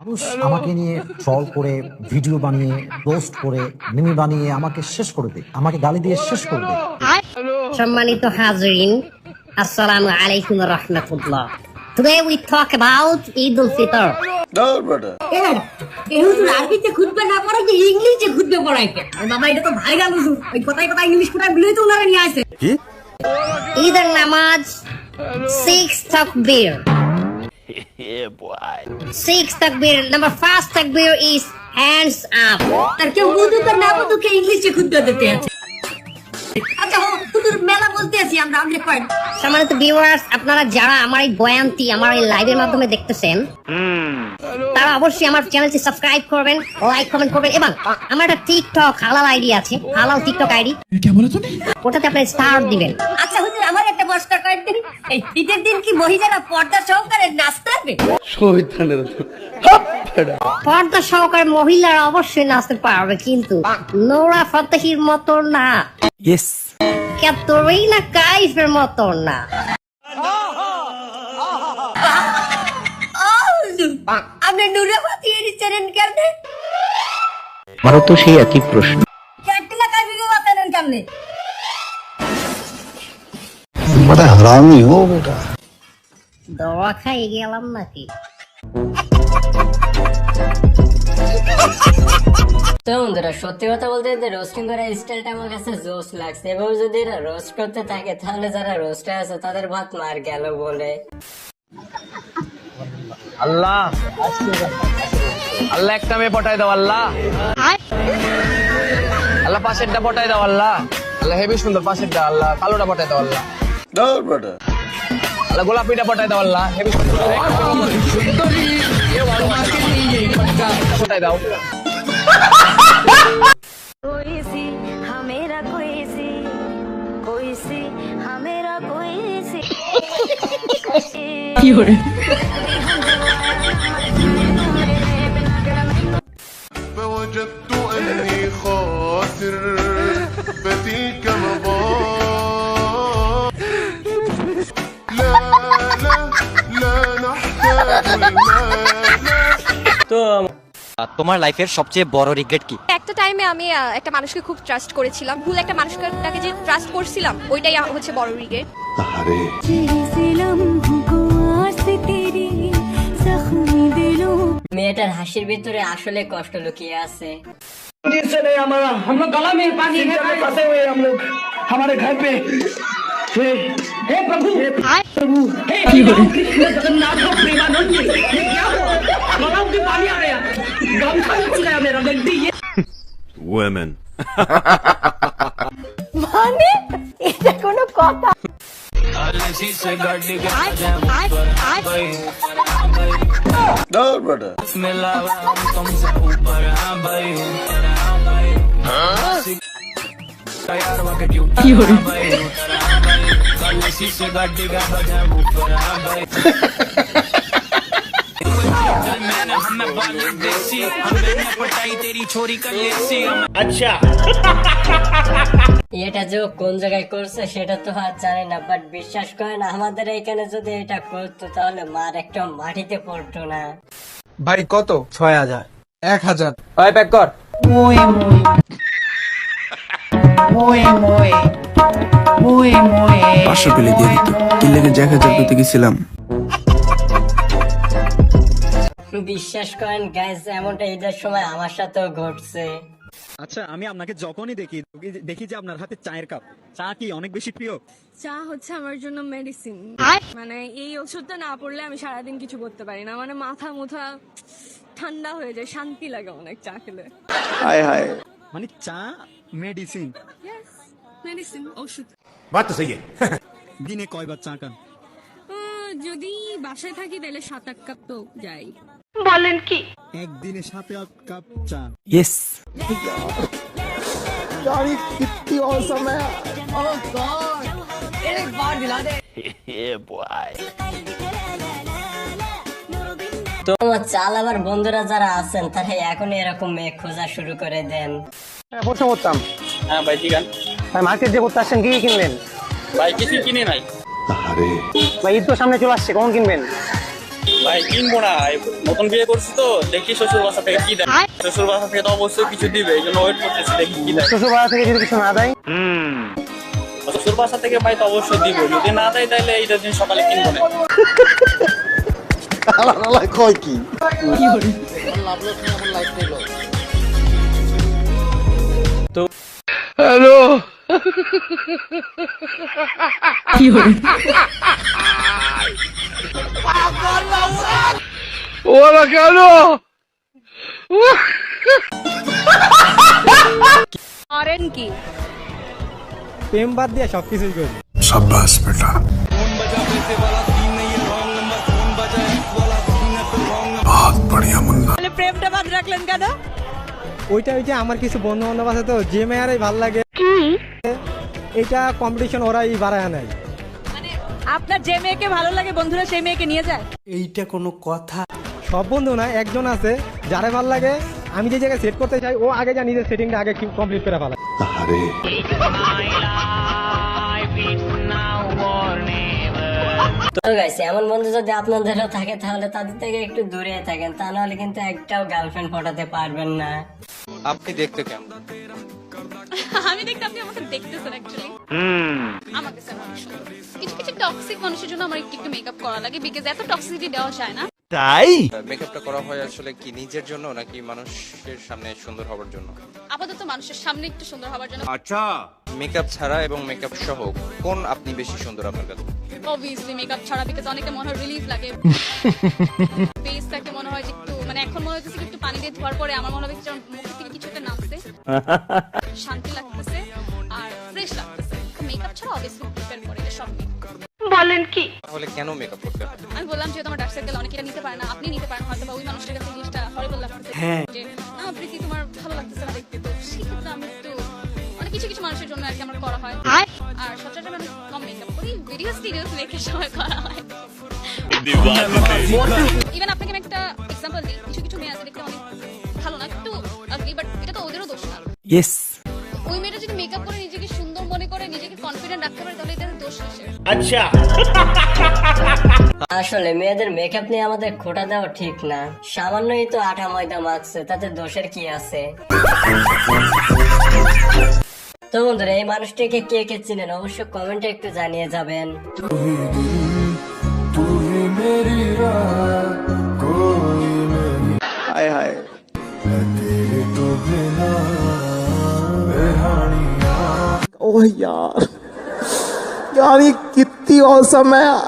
মানুষ আমাকে নিয়ে ট্রল করে, ভিডিও বানিয়ে, পোস্ট করে, মিমি বানিয়ে আমাকে শেষ করে দেয়, আমাকে গালি দিয়ে শেষ করে দেয়। সম্মানিত হাজরিন, আসসালামু আলাইকুম ওয়া রাহমাতুল্লাহ। Today we talk about Eid al-Fitr. হুজুর আরবিতে খুতবা না পড়াই যে ইংলিশে খুতবা পড়াইতে। বাবা এটা তো ভাইরাল হুজুর। ওই কথাই ইংলিশ কোথায় বলেই তো উনারা নিয়ে আসে। কি? ঈদের নামাজ 6 takbir. Yeah boy. 6 takbir. Number first takbir is hands up. আর কেউ বুঝু তো না বুঝু কে ইংলিশে খুতবা দিতে আছে। আচ্ছা হুজুর মেলা বলতে আছি আমরা পয়েন্ট। সম্মানিত ভিউয়ার্স, আপনারা যারা আমার এই বয়ানটি আমার এই লাইভের মাধ্যমে দেখতেছেন তারা অবশ্যই আমার চ্যানেলটি সাবস্ক্রাইব করবেন, লাইক কমেন্ট করবেন এবং আমার একটা টিকটক হালাল আইডি আছে, হালাল টিকটক আইডি, ওটাতে আপনি স্টার দিবেন। আচ্ছা হুজুর আমার একটা প্রশ্ন করেন দিন, এই ঈদের দিন কি মহিলারা পর্দা সহকারে নাচতে পারবে? পর্দা সহকারে মহিলারা অবশ্যই নাচতে পারবে, কিন্তু নোরা ফাতেহির মতো না, ক্যাটরিনা কাইফের মতো না। আপনি নোরা ফাতেহির চ্যানেল কেমনে? আমারও তো সেই একই প্রশ্ন। ক্যাটরিনা কাইফকে বাতালেন কেমনে? बड़ा हरामी हो बेटा। দোয়া খাই গেলাম নাকি? তো বন্ধুরা, সত্যি কথা বলতে রোস্টিং করার স্টাইলটা আমার কাছে জোস লাগছে। এবার যদি এরা রোস্ট করতে থাকে তাহলে যারা রোস্টে আছে তাদের ভাত মার গেল বলে। আল্লাহ আল্লাহ একটা মেয়ে পটাই দাও আল্লাহ, আল্লাহ পাশেরটা পটাই দাও আল্লাহ, আল্লাহ হেবি সুন্দর পাশেরটা, আল্লাহ কালোটা পটাই দাও আল্লাহ, আল্লাহ গোলাপিটা পটাই দাও আল্লাহ, হেবি সুন্দর পটাই দাও। কি করে فوجدت أني خاسر فتلك مضار لا لا لا نحتاج المال তো তোমার লাইফের সবচেয়ে বড় রিগ্রেট কি? একটা টাইমে আমি একটা মানুষকে খুব ট্রাস্ট করেছিলাম, ভুল একটা মানুষটাকে যে ট্রাস্ট করছিলাম ওইটাই হচ্ছে বড় রিগ্রেট। মেয়েটার হাসির ভিতরে আসলে কষ্ট লুকিয়ে আছে। women মানে এটা কোনো কথা? কি করে এটা যে কোন জায়গায় করছে সেটা তো আর জানি না, বাট বিশ্বাস করেন আমাদের এখানে যদি এটা করতো তাহলে মার একটা মাটিতে পড়তো না। ভাই কত? 6000 1000 ওই প্যাক কর। 500 পেলে দিয়ে দিত, কি লেগে 1000 করতে গেছিলাম। বিশ্বাস করেন গাইস, এমনটা ঈদের সময় আমার সাথেও ঘটছে। আচ্ছা, আমি আপনাকে যখনই দেখি যে আপনার হাতে চায়ের কাপ, চা কি অনেক বেশি প্রিয়? চা হচ্ছে আমার জন্য মেডিসিন, মানে এই ওষুধটা না পড়লে আমি সারাদিন কিছু করতে পারি না, মানে মাথা মুথা ঠান্ডা হয়ে যায়, শান্তি লাগে অনেক চা খেলে। হায় হায়, মানে চা মেডিসিন, মেডিসিন ওষুধ। बात तो सही है দিনে কয়বার চা খান? যদি বাসায় থাকি তাহলে 7-8 কাপ তো যাই। একদিনে 7-8 কাপ চা? ইয়েস। তোমার চাল আবার বন্ধুরা যারা আছেন তারা এখন এরকম মেয়ে খোঁজা শুরু করে দেন। প্রশ্ন করতাম। হ্যাঁ ভাই জিগান। ভাই মার্কেট যে করতে আসছেন কি কি কিনবেন? ভাই কিছু কিনে নাই। अरे ভাই ঈদ তো সামনে চলে আসছে, কখন কিনবেন? ভাই কিনবো না, নতুন বিয়ে করছি তো, দেখি শ্বশুর বাসা থেকে কি দেয়। শ্বশুর বাসা থেকে তো অবশ্যই কিছু দিবে, এই জন্য ওয়েট করতেছি দেখি কি দেয়। শ্বশুর বাড়া থেকে যদি কিছু না দেয়, শ্বশুর বাসা থেকে ভাই তো অবশ্যই দিব, যদি না দেয় তাহলে এইটা দিন সকালে কিনবো না। কয় কি করেন কি? প্রেম বাদ দিয়ে সবকিছুই করি। शाबाश बेटा बहुत बढ़िया मुन्ना তাহলে প্রেমটা বাদ রাখলেন কেন? ওইটা ওই যে আমার কিছু বন্ধু বান্ধব আছে তো, যে মেয়ারাই ভাল লাগে এটা কম্পিটিশন ওরাই বাড়ায় নেয়। মানে আপনার যে মেয়েকে ভালো লাগে বন্ধুরা সেই মেয়েকে নিয়ে যায়? এইটা কোনো কথা? সব বন্ধু না, একজন আছে যারে ভাল লাগে, আমি যে জায়গায় সেট করতে চাই ও আগে যা নিজের সেটিংটা আগে কমপ্লিট করে ফেলা। अरे তো গাইস, এমন বন্ধু যদি আপনাদেরও থাকে তাহলে তাদের থেকে একটু দূরে থাকেন, তা নাহলে কিন্তু একটাও গার্লফ্রেন্ড পটাতে পারবেন না। আপনি দেখতে কেমন? আমি দেখতে, আপনি আমাকে দেখতেছেন অ্যাকচুয়ালি। আমাকে স্যার অনেক সুন্দর। কিছু কিছু টক্সিক মানুষের জন্য আমার একটু মেকআপ করা লাগে, বিকজ এত টক্সিসিটি দেওয়া যায় না। মেকআপটা করা হয় আসলে কি নিজের জন্য নাকি মানুষের সামনে সুন্দর হওয়ার জন্য? আপাতত মানুষের সামনে একটু সুন্দর হওয়ার জন্য। মেকআপ ছাড়া এবং মেকআপ সহ কোন আপনি বেশি সুন্দর আপনার কাছে? অবভিয়াসলি মেকআপ ছাড়া, বিকজ অনেকটা মনে হয় রিলিফ লাগে। ফেসটাকে মনে হয় যে একটু, মানে এখন মনে হচ্ছে একটু পানি দিয়ে ধোয়ার পরে আমার মনে হবে যে মুখ থেকে কিছু একটা নামছে, শান্তি লাগতেছে আর ফ্রেশ লাগতেছে। মেকআপ ছাড়া অবভিয়াসলি প্রিপেয়ার করে এটা সব। বলেন কি? তাহলে কেন মেকআপ করতে হয়? আমি বললাম যে তোমার ডার্ক সার্কেল অনেকে নিতে পারে না, আপনি নিতে পারেন হয়তো, বা ওই মানুষটার কাছে জিনিসটা হরিবল লাগতেছে যে না প্রীতি তোমার ভালো লাগতেছে না দেখতে, তো সেক্ষেত্রে আমি একটু, মানে কিছু কিছু মানুষের জন্য আর কি আমার করা হয়। আর সচরাচর আমি কম মেকআপ করি, ভিডিওস মেকের সময় করা হয়। ইভেন আপনাকে আমি একটা এক্সাম্পল দিই, কিছু কিছু মেয়ে আছে দেখতে অনেক ভালো না, একটু আগলি, বাট এটা তো ওদেরও দোষ না। ইয়েস, ওই মেয়েটা যদি মেকআপ করে নিজেকে সুন্দর মনে করে, নিজেকে কনফিডেন্ট রাখতে পারে, তাহলে এটা দোষ কিসের? আসলে মেয়েদের মেকআপ নিয়ে আমাদের খোটা দেওয়া ঠিক না, সামান্যই তো আটা ময়দা মাখছে, তাতে দোষের কি আছে? তো বন্ধুরা, এই মানুষটিকে কে কে চিনেন অবশ্যই কমেন্টে একটু জানিয়ে যাবেন। हाय हाय ओह यार यार ये कितनी औसम है यार